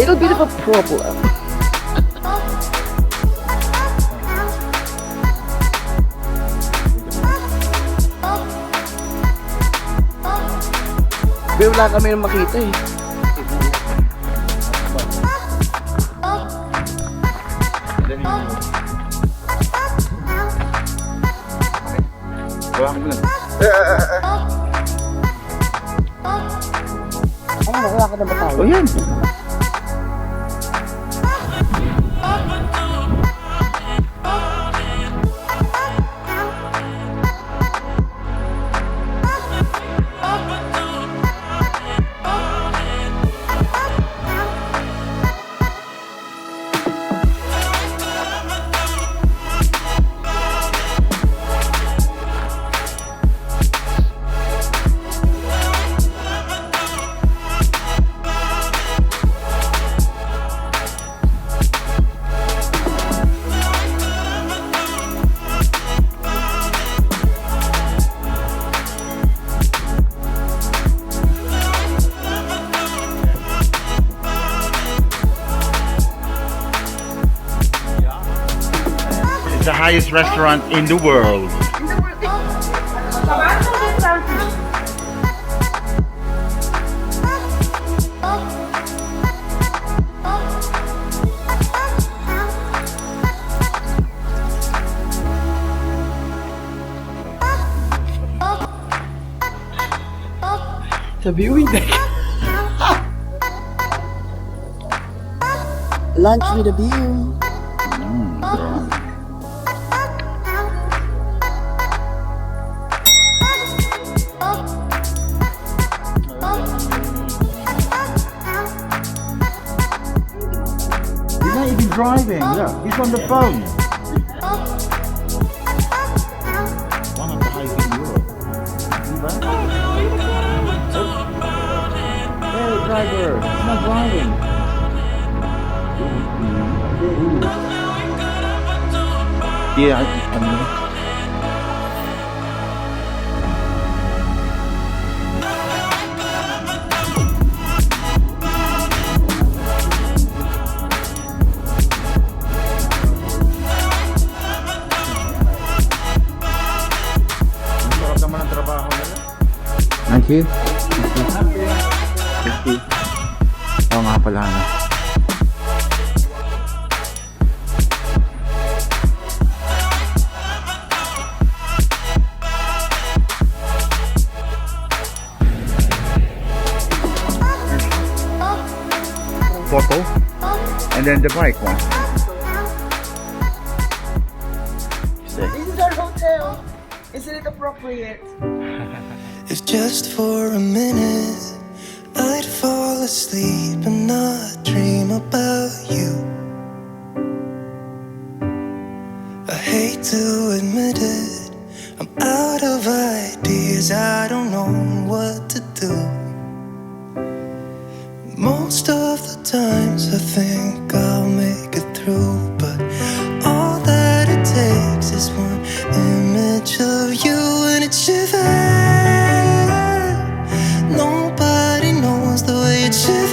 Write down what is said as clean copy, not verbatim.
little bit of a problem. Pero wala kami nang makita eh. Wala ka na ba tayo? O yan. The highest restaurant in the world. Sa viewing deck. Lunch with a view. He's not even driving. Look, he's on the phone. One of the highest in Europe. Hey, driver, he's not driving. Yeah, I mean. Thank you. Thank you. Oo nga pala na. Photo and then the bike one. This is our hotel. Isn't it appropriate? If just for a minute I'd fall asleep and not dream about you. I hate to admit it, I'm out of ideas, I don't know what to do. Most of the times I think I'll make it through, but all that it takes is one image of you and it shivers. Nobody knows the way it shivers.